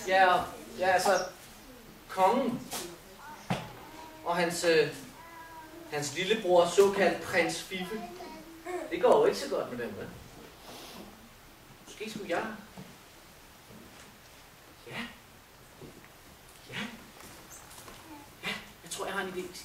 Ja, altså, kongen og hans lillebror, såkaldt prins Fiffe, det går jo ikke så godt med dem, vel? Måske skulle jeg... Ja, jeg tror, jeg har en idé.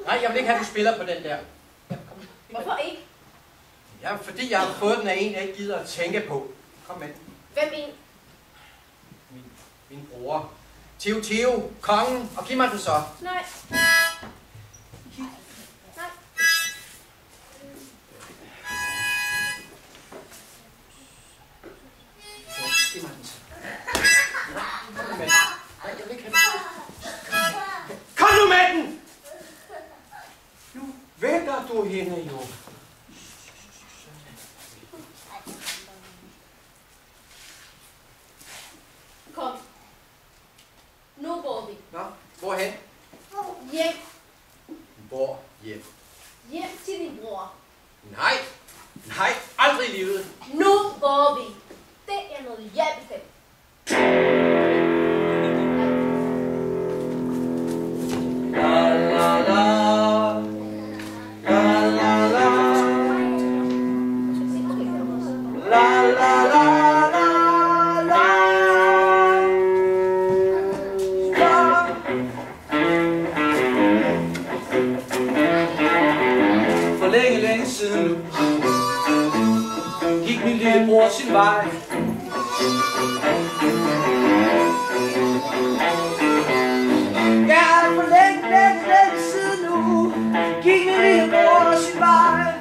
Nej, jeg vil ikke have, at du spiller på den der. Ja, hvorfor ikke? Ja, fordi jeg har fået den af en, jeg ikke gider at tænke på. Kom med. Hvem en? Min bror. Theo, kongen. Og giv mig den så. Nej. Giv mig den så. Kom med. Nej, jeg vil ikke have den. Kom nu med den! Nu venter du hende jo. Kom. Nu går vi. Nå, hvorhen? Hjem. Hvor hjem? Hjem til din bror. Nej, aldrig i livet. Nu går vi. Det er noget, jeg bestemmer. Længe siden nu gik min lillebror sin vej. Ja, for længe siden nu gik min lillebror sin vej.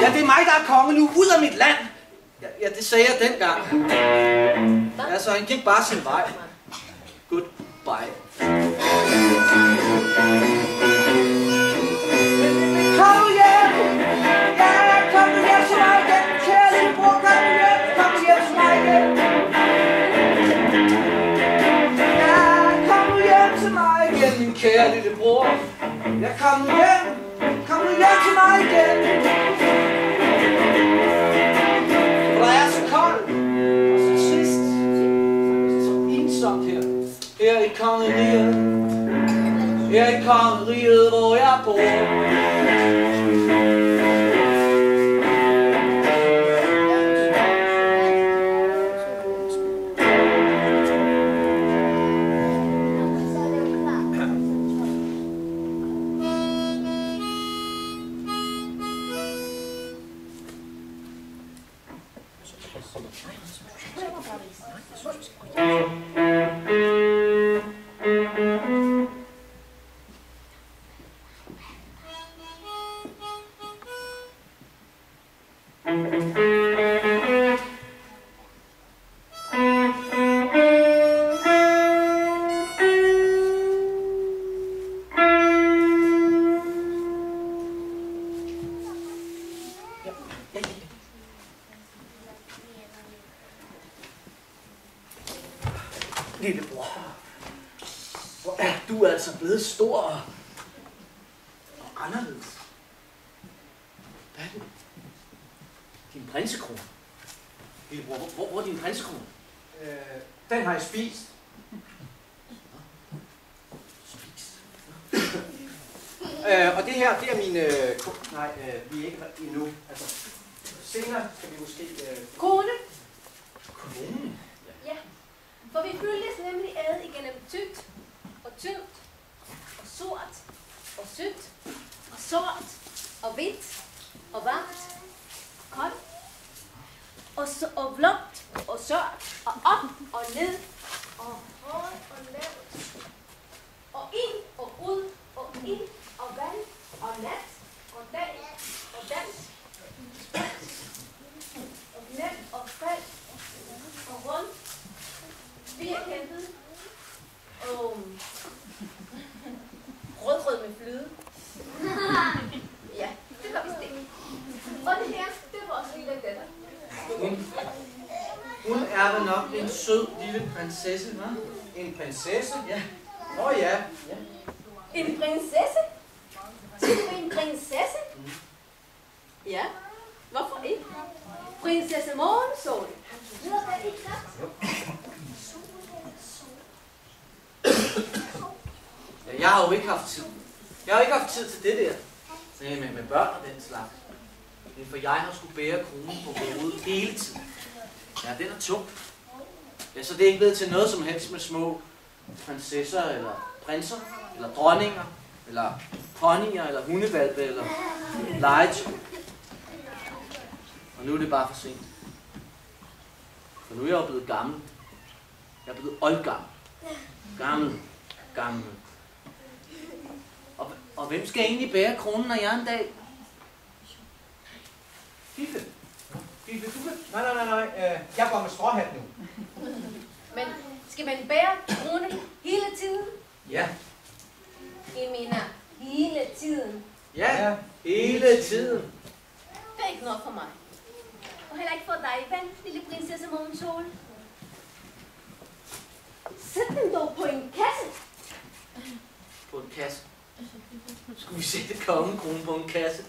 Ja, det er mig, der er konge nu, ud af mit land. Ja, det sagde jeg dengang. Altså, han gik bare sin vej. Goodbye. Kom nu hjem! Ja, kom nu hjem til mig igen! Kære lillebror, kom nu hjem til mig igen! Ja, kom nu hjem til mig igen, min kære lillebror! Ja, kom nu hjem til mig igen! For der er så koldt, og så trist, så ensomt her i kongeriget. Her i kongeriget, hvor jeg bor. Lillebror, hvor er du altså blevet stor og anderledes. Hvad er det? Din prinsekrone. Lillebror, hvor er din prinsekrone? Den har jeg spist. Og det her, det er min... nej, vi er ikke endnu. Altså, senere skal vi måske... Kone. Konen? Ja. For vi følges nemlig ad igennem tykt og tyndt og sort og sødt og sort og hvidt og varmt og koldt og vlumt og sort og op og ned og højt og lavt og i Rødgrød med fløde. Ja, det var vist det. Og det her, det var vores lille datter. Hun er vel nok en sød lille prinsesse, hva'? En prinsesse? Ja. Ja. En prinsesse? Siger du en prinsesse? Ja, hvorfor ikke? Prinsesse Morgensol. Lyder det ikke godt? Ja, jeg har jo ikke haft tid. Jeg har ikke haft tid til det der. Med børn og den slags. For jeg har skulle bære kronen på hovedet hele tiden. Ja, den er tung. Ja, så det er ikke blevet til noget som helst med små prinsesser, eller prinser, eller dronninger, eller ponyer, eller hundevalpe, eller legetøj. Og nu er det bare for sent. For nu er jeg jo blevet gammel. Jeg er blevet oldgammel. Gammel. Og hvem skal egentlig bære kronen, når jeg en dag? Fiffe, du kan... Nej. Jeg går med stråhat nu. Men skal man bære kronen hele tiden? Ja. Jeg mener, hele tiden. Ja, hele tiden. Det er ikke noget for mig. Og heller ikke for dig, ven, lille prinsesse Morgensol. Sæt den dog på en kasse. På en kasse. Skulle vi sætte kongekronen på en kasse?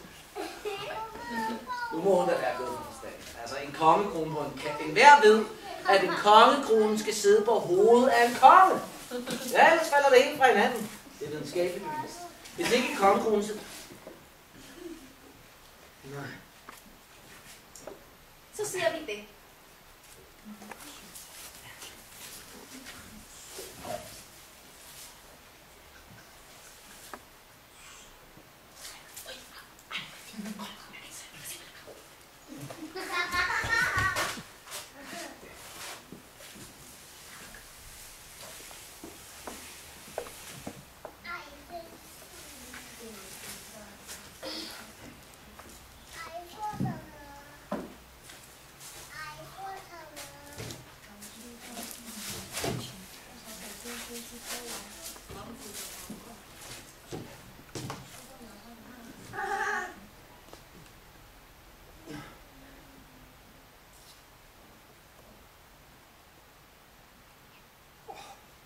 Nu må hun da være gået på forstand. Altså en kongekrone på en kasse. Enhver ved, at en kongekrone skal sidde på hovedet af en konge. Ja, ellers falder det hele fra hinanden. Det er videnskabeligt bevis. Hvis ikke en kongekrone sidder... Nej. Så siger vi det.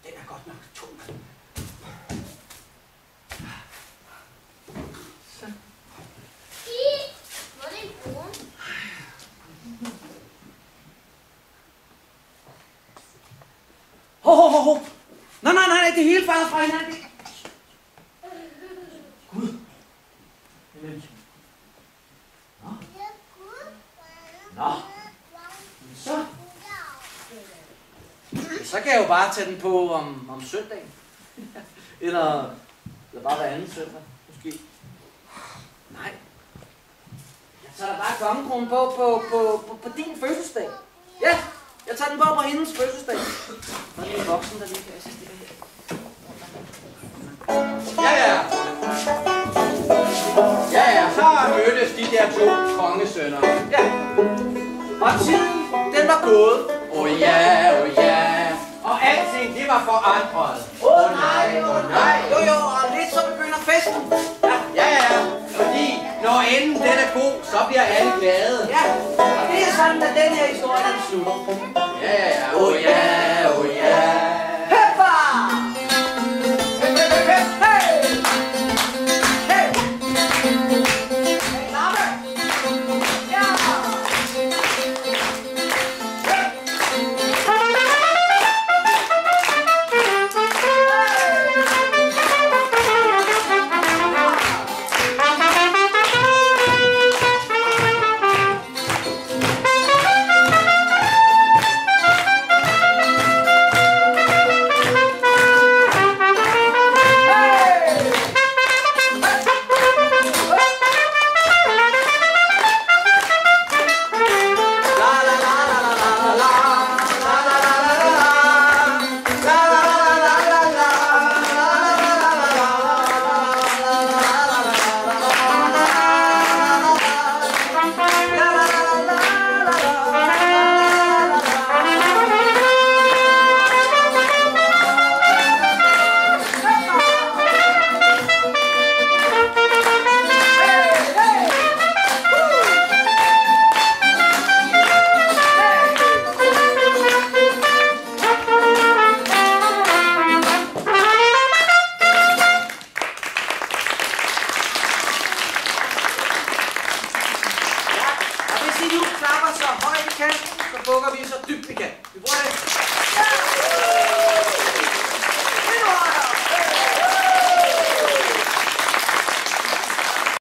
Den er godt nok tung. Hvor er det en bror? Ho. Nej, det hele falder fra hinanden. Gud. Jamen. Nå. Så. Så kan jeg jo bare tage den på om søndagen. eller bare hver anden søndag, måske. Nej. Jeg tager bare kongekronen på din fødselsdag. Ja, jeg tager den på hendes fødselsdag. Og det er en voksen, der lige kan assistere her. Ja, så mødtes de der to kongesønner. Ja. Og tiden, den var gået. Ja. Og alting, det var forandret. Nej. Jo, og lidt så begynder festen. Ja. Fordi når enden den er god, så bliver alle glade. Ja, og det er sådan, at den her historie er slut. Ja. Heppa! så højt vi kan, så bukker vi så dybt vi kan. Vi bruger det.